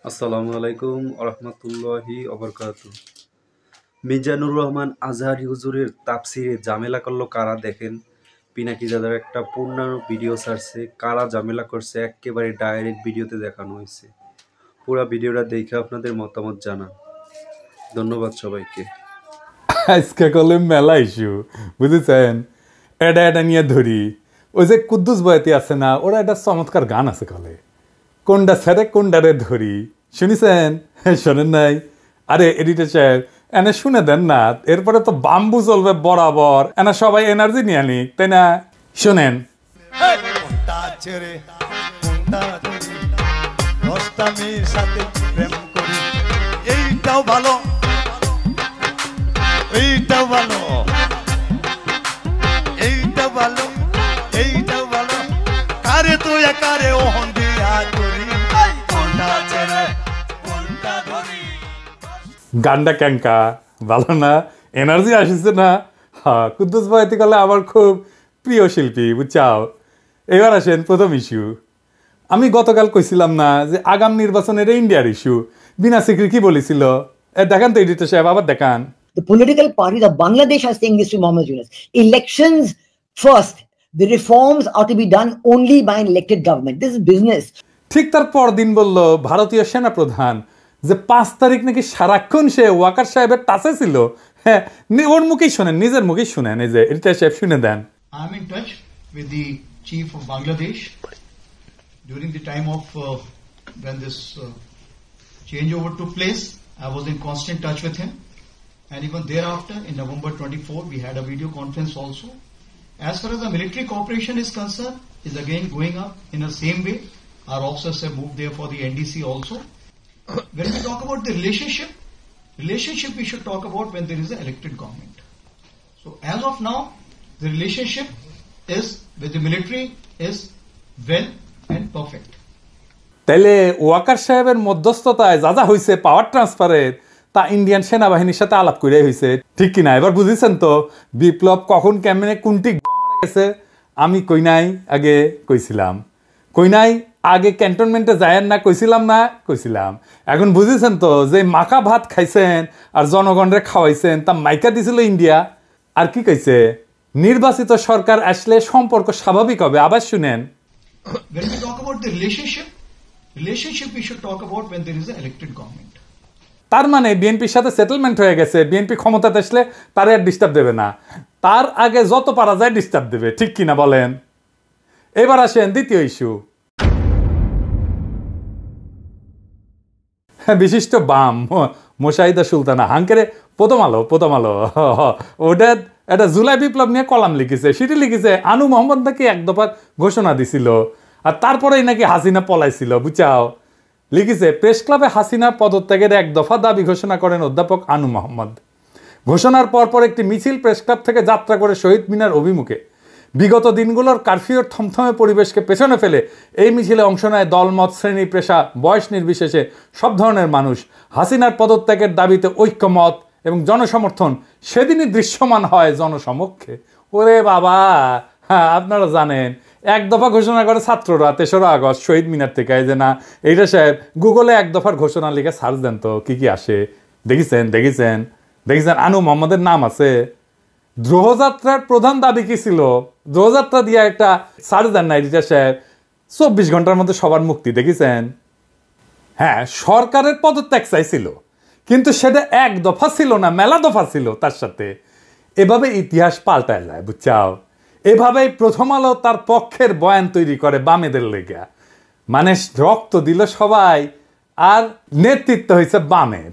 আসসালামু আলাইকুম আরহামতুল্লাহি অবরকাতু। মিজানুর রহমান আজহারি হুজুরের তাফসিরে ঝামেলা করলো কারা দেখেন। পিনাকি দাদার একটা পূর্ণাঙ্গ ভিডিও ছাড়ছে, কারা ঝামেলা করছে একেবারে ডাইরেক্ট ভিডিওতে দেখানো হয়েছে। পুরো ভিডিওটা দেখে আপনাদের মতামত জানান। ধন্যবাদ সবাইকে। আজকে কলে মেলা ইস্যু বুঝেছেন, এটা এটা নিয়ে ধরি। ওই যে কুদ্দুস বয়াতি আছে না, ওরা একটা চমৎকার গান আছে কলে, কোনটা ছেড়ে কোনটারে ধরি, শুনিছেন? শোনেন নাই? আরে এডিটর সাহেব এনে শুনে দেন না, এরপরে তো বাম্বু চলবে বরাবর, এনা সবাই এনার্জি নিয়ে নিক, তাই না? শোনেন। এইটাও ভালো, এইটাও ভালো, এইটাও ভালো, এইটাও ভালো, কারে তুই কারে ওহন দিয়া করি, কোনটা ছেড়ে কোনটা ধরি। গানটা ক্যাঙ্কা ভালো না? এনার্জি আসিছে না? হ্যাঁ, কুদ্দুস বয়াতি কলে আমার খুব প্রিয় শিল্পী, বুঝছাও। এবার আসেন প্রথম ইস্যু। আমি গতকাল কইছিলাম না যে আগাম নির্বাচনের ইন্ডিয়ার ইস্যু, বিনা সিকরি কি বলেছিল? দেখান তো এডিটর সাহেব, আবার দেখান। The political parties of Bangladesh are saying this to Mohammed Yunus. Elections first. The reforms are to be done only by an elected government. This is business. ঠিক তার পরদিন বলল ভারতীয় সেনা প্রধান যে 5 তারিখ নাকি সারাক্ষণ সে ওয়াকার সাহেবের টাচে ছিল। হ্যাঁ, ওর মুখেই শোনেন, নিজের মুখেই শুনেন। এই যে এডিটর সাহেব শুনে দেন। I'm in touch with the chief of Bangladesh during the time of when this changeover took place. I was in constant touch with him, and even thereafter in November 24 we had a video conference also. As far as the military cooperation is concerned, is again going up in the same way. Our officers have moved there for the NDC also. When we talk about the relationship we should talk about when there is an elected government. So as of now, the relationship is with the military is well and perfect. তাইলে ওয়াকার সাহেবের মধ্যস্থতায় যা যা হয়েছে পাওয়ার ট্রান্সফারের, তা Indian সেনাবাহিনীর সাথে আলাপ করে হয়েছে, ঠিক কিনা? এবার বুঝেছেন তো বিপ্লব কখন কেমনে কোনটি গেছে? আমি কই নাই আগে কইছিলাম, কই নাই আগে ক্যান্টনমেন্টে যায়েন না কইছিলাম না? কইছিলাম। এখন বুঝেছেন তো যে মাখা ভাত খাইছেন আর জনগণরে খাওয়াইছেন, তা মাইকা দিছিল ইন্ডিয়া। আর কি কইছে? নির্বাচিত সরকার আসলে সম্পর্ক স্বাভাবিক হবে। আবার শুনেন। When we talk about the relationship we should talk about when there is an elected government. তার মানে বিএনপির সাথে সেটেলমেন্ট হয়ে গেছে, বিএনপি ক্ষমতাতে আসলে তার আর ডিস্টার্ব দেবে না, তার আগে যত পারা যায় ডিস্টার্ব দেবে, ঠিক কিনা বলেন? এবার আসেন দ্বিতীয় ইস্যু। হ্যাঁ, বিশিষ্ট বাম মোশাহিদা সুলতানা হাঙ্কেরে প্রথম আলো ওটা একটা জুলাই বিপ্লব নিয়ে কলাম লিখেছে। সেটি লিখেছে আনু মোহাম্মদ নাকি এক দফার ঘোষণা দিছিল, আর তারপরেই নাকি হাসিনা পলাইছিল, বুঝাও। লিখেছে প্রেস ক্লাবে হাসিনার পদত্যাগের এক দফা দাবি ঘোষণা করেন অধ্যাপক আনু মোহাম্মদ। ঘোষণার পরপর একটি মিছিল প্রেস ক্লাব থেকে যাত্রা করে শহীদ মিনার অভিমুখে। বিগত দিনগুলোর কারফিউর থমথমে পরিবেশকে পেছনে ফেলে এই মিছিলে অংশ নেয় দলমত, শ্রেণী, পেশা, বয়স নির্বিশেষে সব ধরনের মানুষ। হাসিনার পদত্যাগের দাবিতে ঐক্যমত এবং জনসমর্থন সেদিনই দৃশ্যমান হয় জনসমক্ষে। ওরে বাবা, হ্যাঁ আপনারা জানেন এক দফা ঘোষণা করে ছাত্ররা 3রা আগস্ট শহীদ মিনার থেকে। এই যে না এইটা সাহেব গুগলে এক দফার ঘোষণা লিখে সার্চ দেন তো কি কি আসে। দেখেছেন আনু মোহাম্মদের নাম আছে। দ্রোহযাত্রার প্রধান দাবি কি ছিল? দ্রোহযাত্রা দিয়ে একটা সার্চ দেন না এডিটর সাহেব, 24 ঘন্টার মধ্যে সবার মুক্তি। দেখেছেন? হ্যাঁ, সরকারের পদত্যাগ চাইছিল, কিন্তু সেটা এক দফা ছিল না, মেলা দফা ছিল তার সাথে। এভাবে ইতিহাস পাল্টায় যায়, বুঝছাও। এভাবেই প্রথম আলো তার পক্ষের বয়ান তৈরি করে বামেদের লেগা। মানে রক্ত দিল সবাই, আর নেতৃত্ব হয়েছে বামের।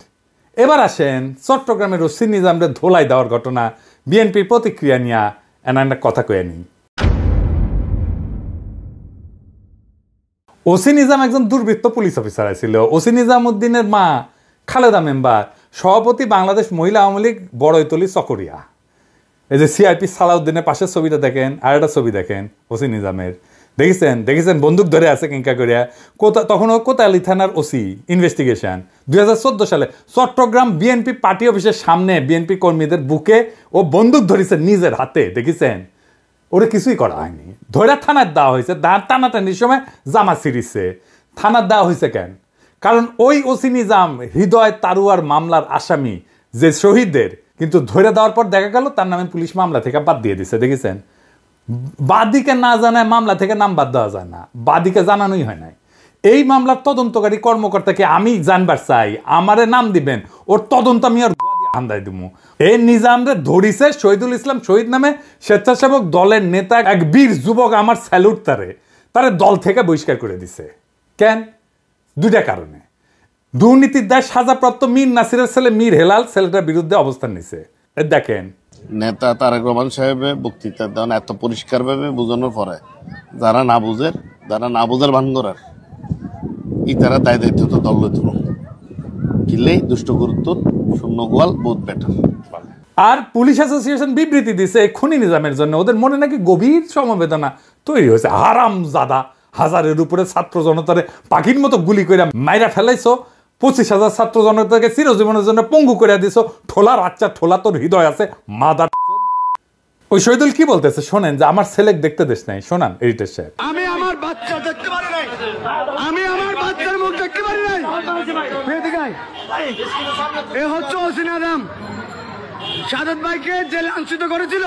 এবার আসেন চট্টগ্রামের ওসি নিজামরে ধোলাই দেওয়ার ঘটনা, বিএনপির প্রতিক্রিয়া নিয়ে একটা কথা কয়ে নিই। ওসি নিজাম একজন দুর্বৃত্ত পুলিশ অফিসার ছিল। ওসি নিজাম উদ্দিনের মা খালেদা মেম্বার, সভাপতি বাংলাদেশ মহিলা আওয়ামী লীগ বড়ইতলি চকরিয়া। এই যে সিআইপি সালাউদ্দিনের পাশের ছবিটা দেখেন, আর একটা ছবি দেখেন ওসি নিজামের। দেখেছেন বন্দুক ধরে আছে কিংকা করিয়া। তখনও কোতালি থানার ওসি ইনভেস্টিগেশন 2014 সালে চট্টগ্রাম বিএনপি পার্টি অফিসের সামনে বিএনপি কর্মীদের বুকে ও বন্দুক ধরেছে নিজের হাতে। দেখেছেন? ওরে কিছুই করা হয়নি, ধরে থানার দেওয়া হয়েছে। টানাটানির সময় জামা ছিঁড়িছে। থানার দেওয়া হয়েছে কেন? কারণ ওই ওসি নিজাম হৃদয় তারুয়ার মামলার আসামি যে শহীদদের কিন্তু ধরে দেওয়ার পর দেখা গেল তার নামে পুলিশ মামলা থেকে বাদ দিয়ে দিছে। দেখেছেন, বাদীকে না জানায় মামলা থেকে নাম বাদ দেওয়া যায় না, বাদীকে জানানোই হয় নাই। এই মামলার তদন্তকারী কর্মকর্তাকে আমি জানবার চাই, আমারে নাম দিবেন, ওর তদন্ত আমি ওর হান্দাই দিব। এই নিজামরে ধরিছে শহীদুল ইসলাম শহীদ নামে স্বেচ্ছাসেবক দলের নেতা এক বীর যুবক, আমার স্যালুট তারে দল থেকে বহিষ্কার করে দিছে। কেন? দুইটা কারণে। দুর্নীতির দায় সাজাপ্রাপ্ত মীর নাসিরের ছেলে মীর হেলাল ছেলেটার বিরুদ্ধে অবস্থান নিছে। দেখেন, নেতা তারেক রহমান সাহেবের বক্তৃতা দেন এত পরিষ্কার ভাবে বোঝানোর পরে যারা না বুঝার ভান করার তারা দায় দায়িত্ব তো দল লইত কিনলেই দুষ্ট গুরুত্ব শূন্য গোয়াল বহুত বেটার। আর পুলিশ অ্যাসোসিয়েশন বিবৃতি দিছে খুনি নিজামের জন্য ওদের মনে নাকি গভীর সমবেদনা তৈরি হয়েছে। হারাম জাদা, হাজারের উপরে ছাত্র জনতারে পাখির মতো গুলি করে মাইরা ফেলাইছো, 25,000 ছাত্র জনতাকে চিরজীবনের জন্য পঙ্গু করে দিছো। ঠোলা রাচ্চা ঠোলা তোর হৃদয় আছে মাদার। ওই শহীদুল কি বলতেছে শোনেন, যে আমার ছেলে দেখতে দেশ নাই। শোনান এডিটর সাহেব। আমি আমার বাচ্চা দেখতে পারি নাই, আমি আমার বাচ্চার মুখ দেখতে পারি নাই। এ হচ্ছে ওসি নিজাম, সাদত ভাইকে যে লাঞ্ছিত করেছিল,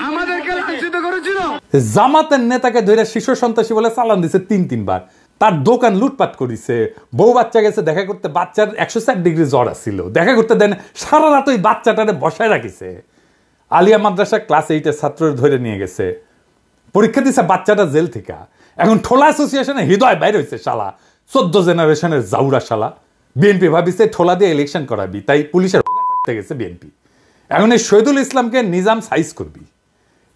আমাদেরকে লাঞ্ছিত করেছিল। জামাতের নেতাকে ধরে শিশু সন্ত্রাসী বলে চালান দিছে 3-3 বার। তার দোকান লুটপাট করেছে, বউ বাচ্চা গেছে দেখা করতে, বাচ্চার 104 ডিগ্রি জ্বর আসছিল, দেখা করতে দেন, সারা রাত ওই বাচ্চাটারে বসায় রাখিছে। আলিয়া মাদ্রাসা ক্লাস 8-এর ছাত্রদের ধরে নিয়ে গেছে, পরীক্ষা দিছে বাচ্চাটা জেল থেকে। এখন ঠোলা অ্যাসোসিয়েশনে হৃদয় বাইরে হয়েছে শালা, 14 জেনারেশনের জাউরা শালা। বিএনপি ভাবিছে ঠোলা দিয়ে ইলেকশন করাবি, তাই পুলিশের গেছে বিএনপি। এখন এই শহীদুল ইসলামকে নিজাম সাইজ করবি।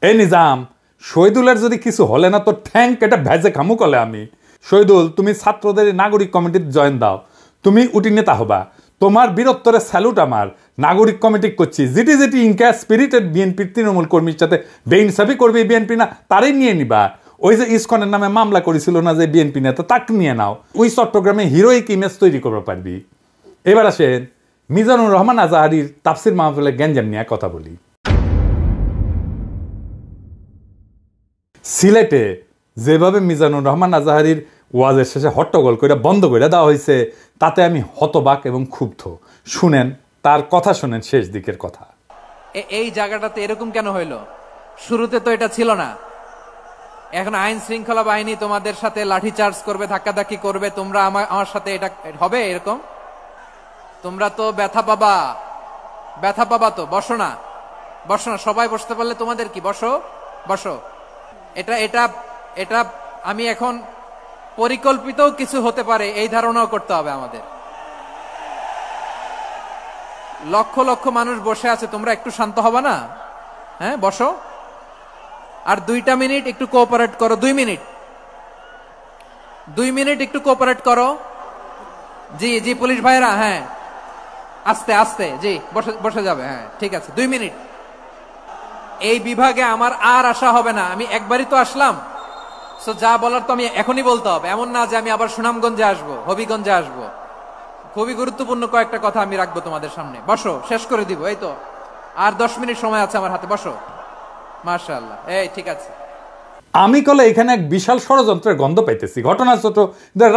এই নিজাম, শহীদুলের যদি কিছু হলে না তো ঠ্যাঙ্ক এটা ভেজে খামু কলে আমি। শহীদুল, তুমি ছাত্রদের নাগরিক কমিটিতে জয়েন দাও, তুমি উটি নেতা হবা। তোমার বীরত্বরে স্যালুট আমার। নাগরিক কমিটি করছি, যেটি ইনকা স্পিরিটেড বিএনপির তৃণমূল কর্মীর সাথে বেইনসাফি করবে বিএনপি না, তারাই নিয়ে নিবা। ওই যে ইসকনের নামে মামলা করেছিল না যে বিএনপি নেতা, তাকে নিয়ে নাও। ওই চট্টগ্রামে হিরোইক ইমেজ তৈরি করতে পারবি। এবার আসেন মিজানুর রহমান আজাহারির তাফসির মাহফিলে গ্যাঞ্জাম নিয়ে কথা বলি। সিলেটে যেভাবে মিজানুর রহমান আজাহারির ওয়াজের শেষে হট্টগোল করে বন্ধ করে দেওয়া হয়েছে, তাতে আমি হতবাক এবং ক্ষুব্ধ। শুনেন তার কথা, শুনেন শেষ দিকের কথা। এই জায়গাটাতে এরকম কেন হইলো? শুরুতে তো এটা ছিল না। এখন আইন শৃঙ্খলা বাহিনী তোমাদের সাথে লাঠি চার্জ করবে, ধাক্কাধাক্কি করবে, তোমরা আমার সাথে এটা হবে এরকম? তোমরা তো ব্যথা পাবা তো। বসো না, সবাই বসতে পারলে তোমাদের কি? বসো। এটা আমি এখন পরিকল্পিত কিছু হতে পারে এই ধারণাও করতে হবে আমাদের। লক্ষ লক্ষ মানুষ বসে আছে, তোমরা একটু শান্ত হবা না? হ্যাঁ, বসো। আর 2 মিনিট একটু কোঅপারেট করো। 2 মিনিট একটু কোঅপারেট করো। জি পুলিশ ভাইরা, হ্যাঁ আস্তে আস্তে, জি বসে যাবে। হ্যাঁ ঠিক আছে, 2 মিনিট। এই বিভাগে আমার আর আসা হবে না, আমি একবারই তো আসলাম। সো যা বলার তো আমি এখনই বলতে হবে, এমন না যে আমি আবার সুনামগঞ্জে আসবো, হবিগঞ্জে আসবো। খুবই গুরুত্বপূর্ণ কয়েকটা কথা আমি রাখবো তোমাদের সামনে। বসো, শেষ করে দিব। এই তো আর 10 মিনিট সময় আছে আমার হাতে। বসো। মাশাআল্লাহ, এই ঠিক আছে। আমি কলে এখানে এক বিশাল ষড়যন্ত্রের গন্ধ পাইতেছি। ঘটনা ছোট,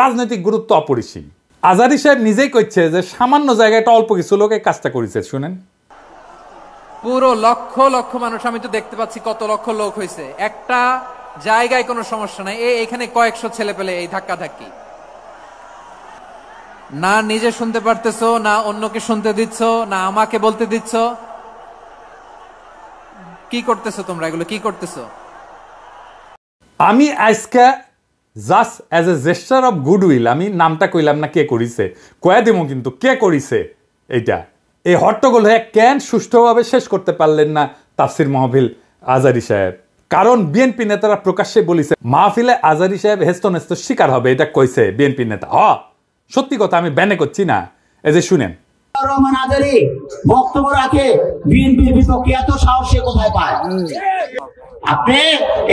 রাজনৈতিক গুরুত্ব অপরিসীম। আজারি সাহেব নিজেই কইছে যে সামান্য জায়গাটা অল্প কিছু লোক এই কাজটা করেছে। শুনেন, পুরো লক্ষ লক্ষ মানুষ, আমি তো দেখতে পাচ্ছি কত লক্ষ লোক হয়েছে একটা জায়গায়, কোনো সমস্যা নাই। এখানে কয়েকশো ছেলে পেলে এই ধাক্কা ধাক্কি, না নিজে শুনতে পারতেছো, না অন্যকে শুনতে দিচ্ছ, না আমাকে বলতে দিচ্ছ। কি করতেছো তোমরা? এগুলো কি করতেছো? আমি আজকে just as a gesture of goodwill, আমি নামটা কইলাম না কে করিছে, কয়া দিব কিন্তু কে করিছে এইটা। এই হট্টগোল হয়ে কেন সুষ্ঠুভাবে শেষ করতে পারলেন না তাফসির মাহফিল আজারি সাহেব? কারণ বিএনপি নেতারা প্রকাশ্যে বলিছে মাহফিলে আজারি সাহেব হেস্তনেস্ত শিকার হবে, এটা কইছে বিএনপি নেতা। সত্যি কথা, আমি ব্যানে করছি না। এই যে শুনেন, রহমান আজারি বক্তব্য রাখে বিএনপির বিপক্ষে, এত সাহস সে কোথায় পায়? আপনি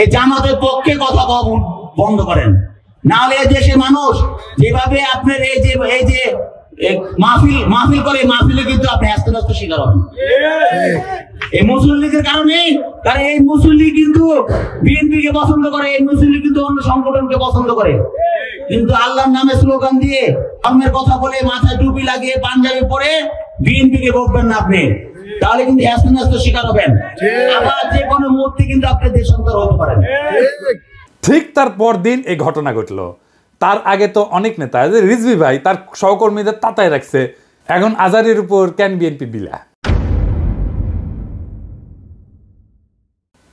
এই জামাতের পক্ষে কথা বন্ধ করেন, নাহলে এই দেশের মানুষ যেভাবে আপনার এই যে মাহফিল করে, মাহফিলে কিন্তু আপনি আস্তে আস্তে শিকার হবেন এই মুসলিম লীগের কারণে। কারণ এই মুসলিম লীগ কিন্তু বিএনপিকে পছন্দ করে, এই মুসলিম লীগ কিন্তু অন্য সংগঠনকে পছন্দ করে, কিন্তু আল্লাহর নামে স্লোগান দিয়ে ধর্মের কথা বলে মাথায় টুপি লাগিয়ে পাঞ্জাবি পরে বিএনপিকে বলবেন না আপনি, তাহলে কিন্তু আস্তে আস্তে শিকার হবেন। আবার যে কোনো মুহূর্তে কিন্তু আপনি দেশান্তর হতে পারেন। ঠিক তার পরদিন এই ঘটনা ঘটলো। তার আগে তো অনেক নেতা, রিজভী ভাই তার সহকর্মীদের তাতায় রাখছে, এখন আজারের উপর কেন বিএনপি বিলা?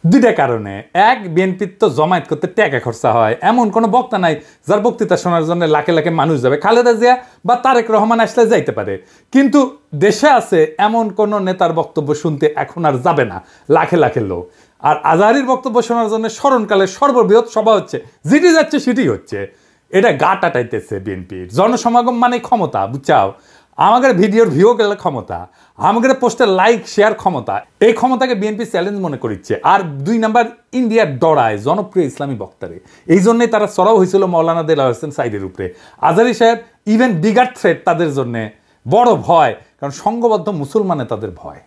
দুইটা কারণে। এক, বিএনপির তো জমায়েত করতে টাকা খরচা হয়, এমন কোনো বক্তা নাই যার বক্তৃতা শোনার জন্য লাখে লাখে মানুষ যাবে। খালেদা জিয়া বা তারেক রহমান আসলে যাইতে পারে, কিন্তু দেশে আছে এমন কোন নেতার বক্তব্য শুনতে এখন আর যাবে না লাখে লাখে লোক। আর আজহারীর বক্তব্য শোনার জন্য স্মরণকালের সর্ববৃহৎ সভা হচ্ছে, যেটি যাচ্ছে সেটি হচ্ছে। এটা গা টাটাইতেছে বিএনপির। জনসমাগম মানে ক্ষমতা, বুঝছাও? আমাদের ভিডিওর ভিউ গেলে ক্ষমতা, আমাদের পোস্টের লাইক শেয়ার ক্ষমতা, এই ক্ষমতাকে বিএনপি চ্যালেঞ্জ মনে করিচ্ছে। আর দুই নাম্বার, ইন্ডিয়ার ডরায় জনপ্রিয় ইসলামী বক্তারে, এই জন্যই তারা চড়াও হয়েছিল মৌলানা দেলাওয়ার হোসেন সাইদের উপরে। আজহারী সাহেব ইভেন বিগার থ্রেট তাদের জন্য বড় ভয়, কারণ সংঘবদ্ধ মুসলমানে তাদের ভয়।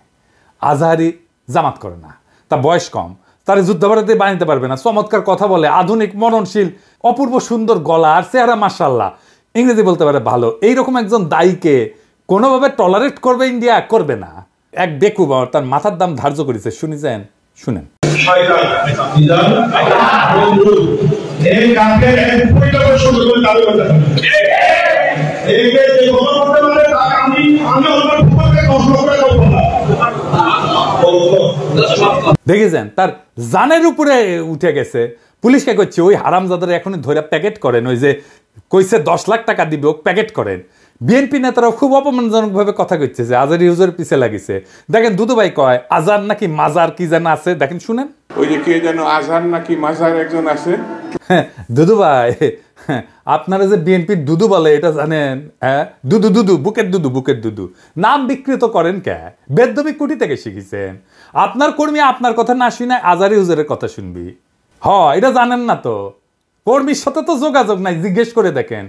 আজহারী জামাত করে না, তার বয়স কম, তারা যুদ্ধাপরাধী বানাইতে পারবে না, চমৎকার কথা বলে, আধুনিক মননশীল, অপূর্ব সুন্দর গলা আর চেহারা মাশাআল্লাহ, ইংরেজি বলতে পারে ভালো। এইরকম একজন দায়ীকে কোনোভাবে টলারেট করবে ইন্ডিয়া? করবে না। এক বেকুব তার মাথার দাম ধার্য করেছে, শুনেছেন? শুনেন। দেখেছেন তার জানের উপরে উঠে গেছে। পুলিশকে কইছে ওই হারামজাদার এখনই ধরে প্যাকেট করেন, ওই যে কইছে 10 লাখ টাকা দিবে ও প্যাকেট করেন। বিএনপি নেতারাও খুব অপমানজনক ভাবে কথা কইছে যে আজহারী হুজুরের পিছে লাগিছে। দেখেন দুদু ভাই কয় আজহার নাকি মাজার কি যেন আছে, দেখেন শুনেন। ওই যে কে যেন আজহার নাকি মাজার একজন আছে। দুদু ভাই, আপনারা যে বিএনপির দুদু বলে এটা জানেন? হ্যাঁ, দুদু দুদু, বুকের দুদু, বুকের দুদু নাম বিকৃত করেন কে? বেদবি কুটি থেকে শিখেছেন? আপনার কর্মী আপনার কথা না শুনে আজহারী হুজুরের কথা শুনবি? এটা জানেন না তো? কর্মীর সাথে তো যোগাযোগ নাই, জিজ্ঞেস করে দেখেন।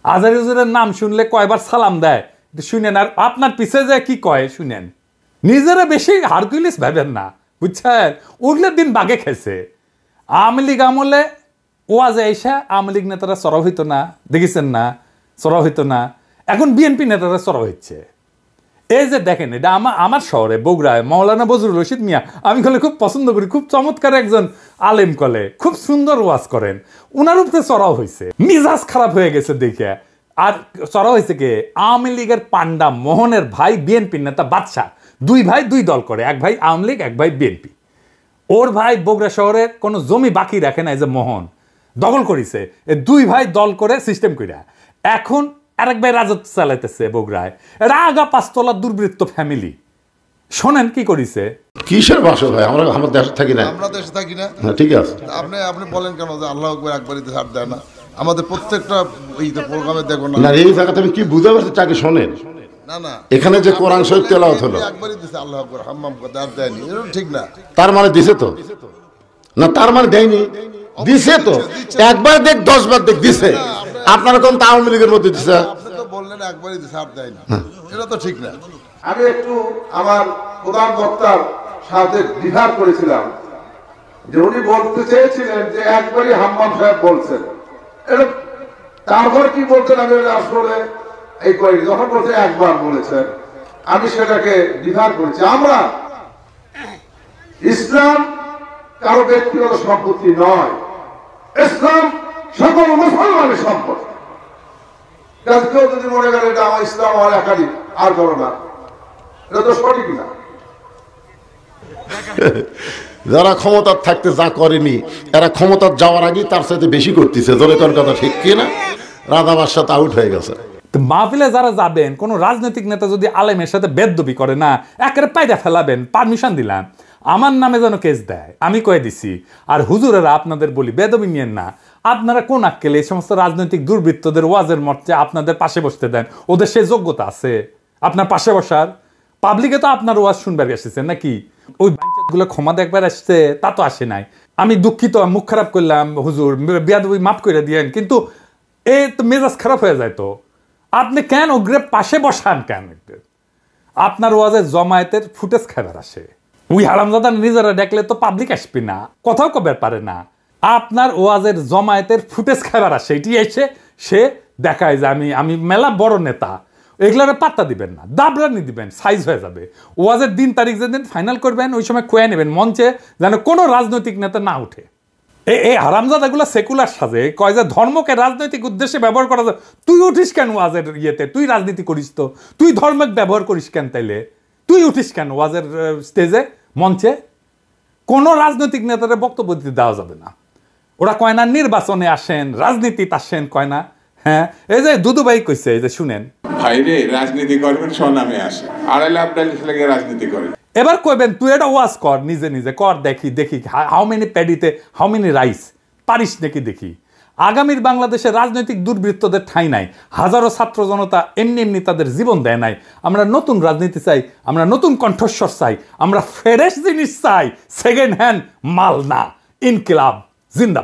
আজহারী হুজুরের নাম শুনলে কয়বার সালাম দেয় শুনেন, আর আপনার পিছে যে কি কয় শুনেন। নিজেরা বেশি হারকুলিস ভাবেন না, বুঝছেন? ওগুলোর দিন বাগে খেয়েছে। আওয়ামী লীগ আমলে ওয়াজে আইসা আওয়ামী লীগ নেতারা চড়াও হইতো না, দেখেছেন না? চড়াও হইতো না, এখন বিএনপি নেতারা চড়াও হচ্ছে। এই যে দেখেন, এটা আমার শহরে বগুড়ায় মাওলানা বজরুল রশিদ মিয়া, আমি কলে খুব পছন্দ করি, খুব চমৎকার একজন আলেম, কলে খুব সুন্দর ওয়াজ করেন, উনার উপরে চড়াও হয়েছে। মিজাজ খারাপ হয়ে গেছে দেখে। আর চড়াও হয়েছে কে? আওয়ামী লীগের পান্ডা মোহনের ভাই বিএনপি নেতা বাদশা। দুই ভাই দুই দল করে, এক ভাই আওয়ামী লীগ, এক ভাই বিএনপি। ওর ভাই বগুড়া শহরের কোনো জমি বাকি রাখে না, এই যে মোহন দখল করেছে, দুই ভাই দল করে সিস্টেম কইরা এখন আরেক ভাই রাজত্ব চালাইতেছে বগুড়ায়। রাগা পাঁচতলা দুর্বৃত্ত ফ্যামিলি। শোনেন কি করিছে। কিসের ভাষা ভাই? আমরা আমার দেশে থাকি না, আমরা দেশে থাকি না। ঠিক আছে, আপনি বলেন কেন যে আল্লাহু আকবার একবারই ছাড় দেয় না? আমাদের প্রত্যেকটা এই প্রোগ্রামে দেখো না, এই জায়গাতে আমি কি বুঝতে পারছি চাকে শোনেন না না, এখানে যে কোরআন শরীফ তেলাওয়াত হলো একবারই দিছে আল্লাহু আকবার, হাম্মাম করতে আর দেয়নি, এটা ঠিক না। তার মানে দিছে তো না? তার মানে দেয়নি, দিছে তো। একবার দেখ 10 বার দেখ দিছে। আপনারা কোন আওয়ামী লীগের মধ্যে দিছে? আপনি তো বললেন একবারই দিছে আর দেয়নি, এটা তো ঠিক না। আমি একটু আমার প্রধান বক্তার সাথে বিভাগ করেছিলাম যে উনি বলতে চেয়েছিলেন যে একবারই হাম্মাম সাহেব বলছেন, এটা তারপর কি বলছেন আমি আসলে এই করি, যখন বলছে একবার বলেছেন আমি সেটাকে বিভাগ করেছি। আমরা ইসলাম কারো ব্যক্তিগত সম্পত্তি নয়, ইসলাম সকল মুসলমানের সম্পদ। কেউ যদি মনে করে এটা আমার ইসলাম আমার একাধিক আর করো না, এটা তো সঠিক না। যারা ক্ষমতার থাকতে যা করেনি, এরা ক্ষমতার যাওয়ার আগেই তার সাথে বেশি করতেছে। জোরে কোন কথা ঠিক কি না? রাধাবার সাথে আউট হয়ে গেছে। মাহফিলে যারা যাবেন, কোন রাজনৈতিক নেতা যদি আলেমের সাথে বেদবি করে না, একেবারে পায়দা ফেলাবেন, পারমিশন দিলাম, আমার নামে যেন কেস দেয়, আমি কয়ে দিছি। আর হুজুরেরা আপনাদের বলি বেদবি নিয়েন না। আপনারা কোন আক্কেলে এই সমস্ত রাজনৈতিক দুর্বৃত্তদের ওয়াজের মঞ্চে আপনাদের পাশে বসতে দেন? ওদের সেই যোগ্যতা আছে আপনার পাশে বসার? পাবলিকে তো আপনার ওয়াজ শুনবার এসেছেন নাকি? ওই বাঞ্চাতগুলো ক্ষমা দেখবার আসছে, তা তো আসে নাই। আমি দুঃখিত, মুখ খারাপ করলাম হুজুর, বেয়াদবি মাফ করে দিয়েন, কিন্তু এ তো মেজাজ খারাপ হয়ে যায় তো। আপনি কেন ওগ্রে পাশে বসান কেন? আপনার ওয়াজে জমায়েতের ফুটেজ খাবার আসে, ওই হারামজাদা নিজেরা দেখলে তো পাবলিক আসবে না, কথাও কবার পারে না। আপনার ওয়াজের জমায়েতের ফুটেজ খাবার আসে, এটি এসে সে দেখায় যে আমি মেলা বড় নেতা। এগুলোর পাত্তা দিবেন না, দাবরানি দিবেন, সাইজ হয়ে যাবে। ওয়াজের দিন তারিখ যেদিন ফাইনাল করবেন ওই সময় খুঁয়ে নেবেন মঞ্চে, যেন কোনো রাজনৈতিক নেতা না উঠে। এই হারামজাদাগুলো সেকুলার সাজে, কয় যে ধর্মকে রাজনৈতিক উদ্দেশ্যে ব্যবহার করা যায়। তুই উঠিস কেন ওয়াজের ইয়েতে? তুই রাজনীতি করিস তো, তুই ধর্মকে ব্যবহার করিস কেন? তাইলে তুই উঠিস কেন ওয়াজের স্টেজে, মঞ্চে? কোনো রাজনৈতিক নেতাদের বক্তব্য দিতে দেওয়া যাবে না। ওরা কয় না নির্বাচনে আসেন, রাজনীতিতে আসেন, কয় না। হ্যাঁ, এই যে দুদুভাই কইছে, এই যে শুনেন, ভাইরে রাজনীতি করবেন স্বনামে আসে, আড়াইলে আপনার লেগে রাজনীতি করেন। এবার কইবেন তুই এটা ওয়াজ কর, নিজে নিজে কর, দেখি হাউ মেনি প্যাডিতে হাউ মেনি রাইস, পারিস নাকি দেখি। আগামীর বাংলাদেশে রাজনৈতিক দুর্বৃত্তদের ঠাঁই নাই, হাজারো ছাত্র জনতা এমনি এমনি তাদের জীবন দেয় নাই। আমরা নতুন রাজনীতি চাই, আমরা নতুন কণ্ঠস্বর চাই, আমরা ফ্রেশ জিনিস চাই, সেকেন্ড হ্যান্ড মাল না। ইনকিলাব জিন্দাবাদ।